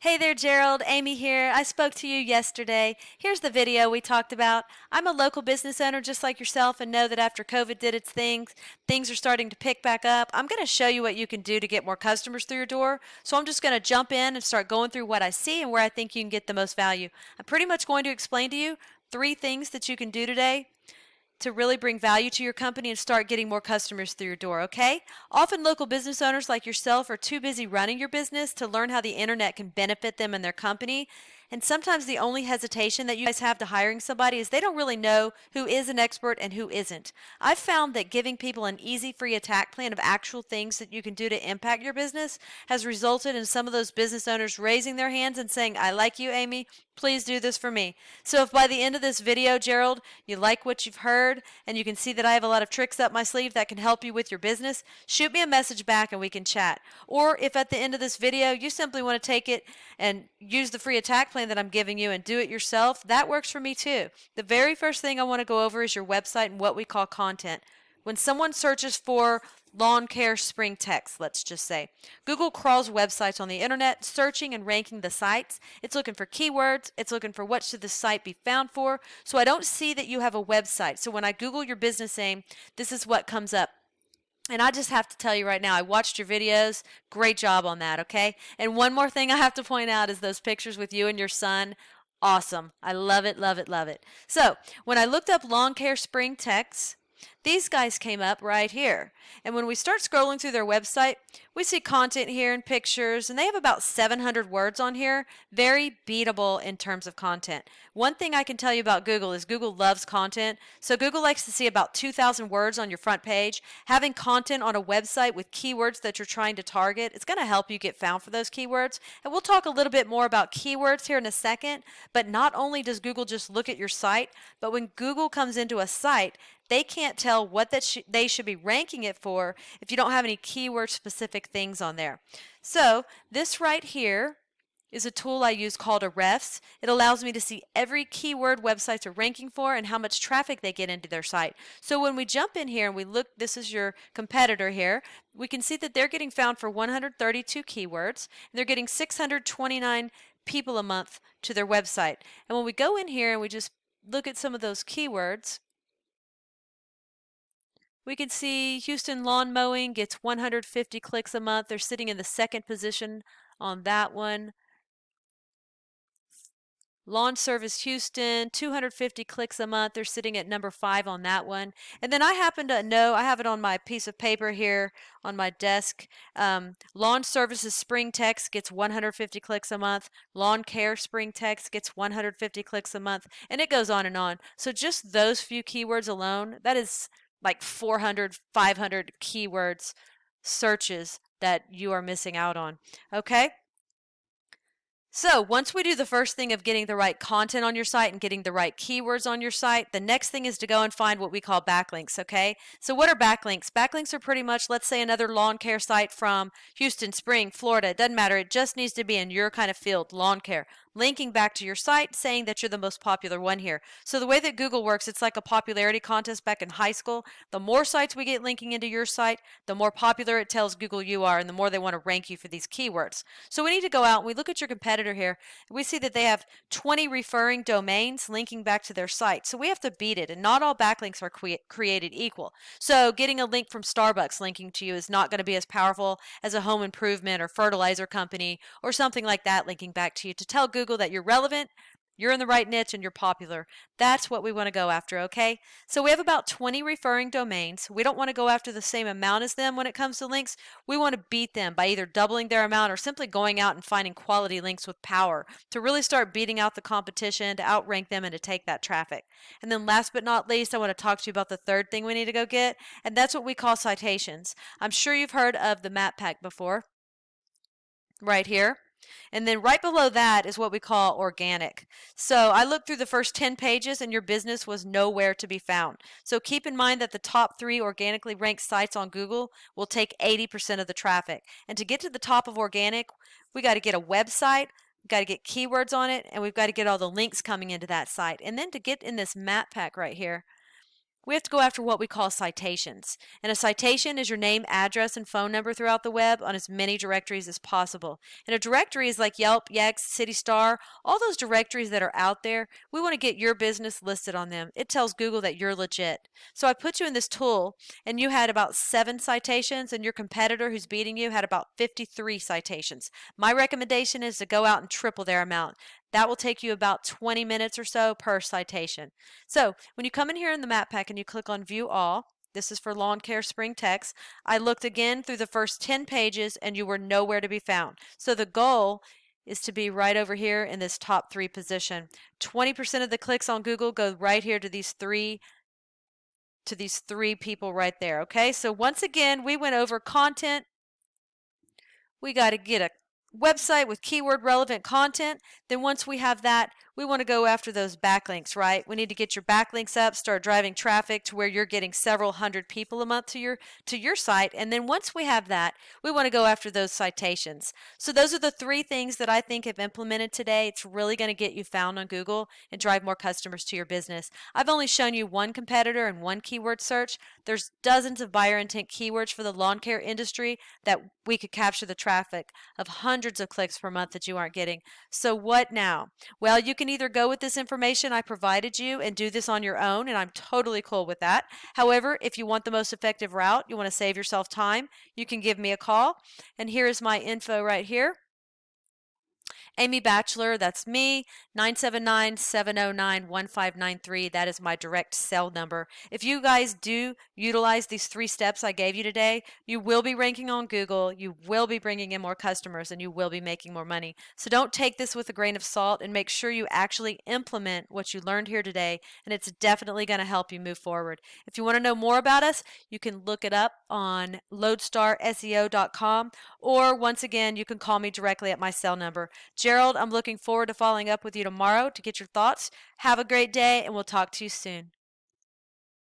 Hey there, Gerald. Amy here. I spoke to you yesterday. Here's the video we talked about. I'm a local business owner just like yourself and know that after COVID did its things are starting to pick back up. I'm going to show you what you can do to get more customers through your door. So I'm just going to jump in and start going through what I see and where I think you can get the most value. I'm pretty much going to explain to you 3 things that you can do today to really bring value to your company and start getting more customers through your door, okay? Often local business owners like yourself are too busy running your business to learn how the internet can benefit them and their company. And sometimes the only hesitation that you guys have to hiring somebody is they don't really know who is an expert and who isn't. I've found that giving people an easy free attack plan of actual things that you can do to impact your business has resulted in some of those business owners raising their hands and saying, I like you, Amy. Please do this for me. So if by the end of this video, Gerald, you like what you've heard and you can see that I have a lot of tricks up my sleeve that can help you with your business, shoot me a message back and we can chat. Or if at the end of this video you simply want to take it and use the free attack plan that I'm giving you and do it yourself, that works for me too. The very first thing I want to go over is your website and what we call content. When someone searches for lawn care spring text, let's just say, Google crawls websites on the internet, searching and ranking the sites. It's looking for keywords. It's looking for what should the site be found for. So I don't see that you have a website. So when I Google your business name, this is what comes up. And I just have to tell you right now, I watched your videos. Great job on that, okay? And one more thing I have to point out is those pictures with you and your son. Awesome. I love it, love it, love it. So when I looked up lawn care spring texts, these guys came up right here. And when we start scrolling through their website, we see content here and pictures, and they have about 700 words on here. Very beatable in terms of content. One thing I can tell you about Google is Google loves content. So Google likes to see about 2,000 words on your front page. Having content on a website with keywords that you're trying to target, it's going to help you get found for those keywords. And we'll talk a little bit more about keywords here in a second. But not only does Google just look at your site, but when Google comes into a site, they can't tell what they should be ranking it for if you don't have any keyword specific things on there. So this right here is a tool I use called Ahrefs. It allows me to see every keyword websites are ranking for and how much traffic they get into their site. So when we jump in here and we look, this is your competitor here, we can see that they're getting found for 132 keywords and they're getting 629 people a month to their website. And when we go in here and we just look at some of those keywords, we can see Houston lawn mowing gets 150 clicks a month. They're sitting in the second position on that one. Lawn Service Houston, 250 clicks a month. They're sitting at number 5 on that one. And then I happen to know, I have it on my piece of paper here on my desk. Lawn Services Spring Text gets 150 clicks a month. Lawn Care Spring Text gets 150 clicks a month. And it goes on and on. So just those few keywords alone, that is like 400, 500 keywords searches that you are missing out on. Okay? So once we do the first thing of getting the right content on your site and getting the right keywords on your site, the next thing is to go and find what we call backlinks, okay? So what are backlinks? Backlinks are pretty much, let's say, another lawn care site from Houston, Spring, Florida. It doesn't matter. It just needs to be in your kind of field, lawn care, linking back to your site, saying that you're the most popular one here. So the way that Google works, it's like a popularity contest back in high school. The more sites we get linking into your site, the more popular it tells Google you are, and the more they want to rank you for these keywords. So we need to go out and we look at your competitor here. We see that they have 20 referring domains linking back to their site. So we have to beat it, and not all backlinks are created equal. So getting a link from Starbucks linking to you is not going to be as powerful as a home improvement or fertilizer company or something like that linking back to you to tell Google that you're relevant, you're in the right niche, and you're popular. That's what we want to go after, okay? So we have about 20 referring domains. We don't want to go after the same amount as them when it comes to links. We want to beat them by either doubling their amount or simply going out and finding quality links with power to really start beating out the competition, to outrank them, and to take that traffic. And then last but not least, I want to talk to you about the third thing we need to go get, and that's what we call citations. I'm sure you've heard of the map pack before, right here. And then right below that is what we call organic. So I looked through the first 10 pages and your business was nowhere to be found. So keep in mind that the top 3 organically ranked sites on Google will take 80% of the traffic. And to get to the top of organic, we got to get a website, we've got to get keywords on it, and we've got to get all the links coming into that site. And then to get in this map pack right here, we have to go after what we call citations. And a citation is your name, address, and phone number throughout the web on as many directories as possible. And a directory is like Yelp, Yext, CityStar, all those directories that are out there. We want to get your business listed on them. It tells Google that you're legit. So I put you in this tool, and you had about 7 citations, and your competitor who's beating you had about 53 citations. My recommendation is to go out and triple their amount. That will take you about 20 minutes or so per citation. So when you come in here in the map pack and you click on View All, this is for Lawn Care Spring Text. I looked again through the first 10 pages and you were nowhere to be found. So the goal is to be right over here in this top 3 position. 20% of the clicks on Google go right here to these three people right there. Okay, so once again, we went over content. We got to get a website with keyword relevant content. Then once we have that, we want to go after those backlinks, right? We need to get your backlinks up, start driving traffic to where you're getting several hundred people a month to your site. And then once we have that, we want to go after those citations. So those are the 3 things that I think have implemented today. It's really going to get you found on Google and drive more customers to your business. I've only shown you one competitor and one keyword search. There's dozens of buyer intent keywords for the lawn care industry that we could capture the traffic of hundreds of clicks per month that you aren't getting. So what now? Well, you can either go with this information I provided you and do this on your own, and I'm totally cool with that. However, if you want the most effective route, you want to save yourself time, you can give me a call. And here is my info right here. Amy Batchelor, that's me, 979-709-1593. That is my direct cell number. If you guys do utilize these 3 steps I gave you today, you will be ranking on Google, you will be bringing in more customers, and you will be making more money. So don't take this with a grain of salt and make sure you actually implement what you learned here today, and it's definitely going to help you move forward. If you want to know more about us, you can look it up on LoadStarSEO.com, or once again, you can call me directly at my cell number. Gerald, I'm looking forward to following up with you tomorrow to get your thoughts. Have a great day, and we'll talk to you soon.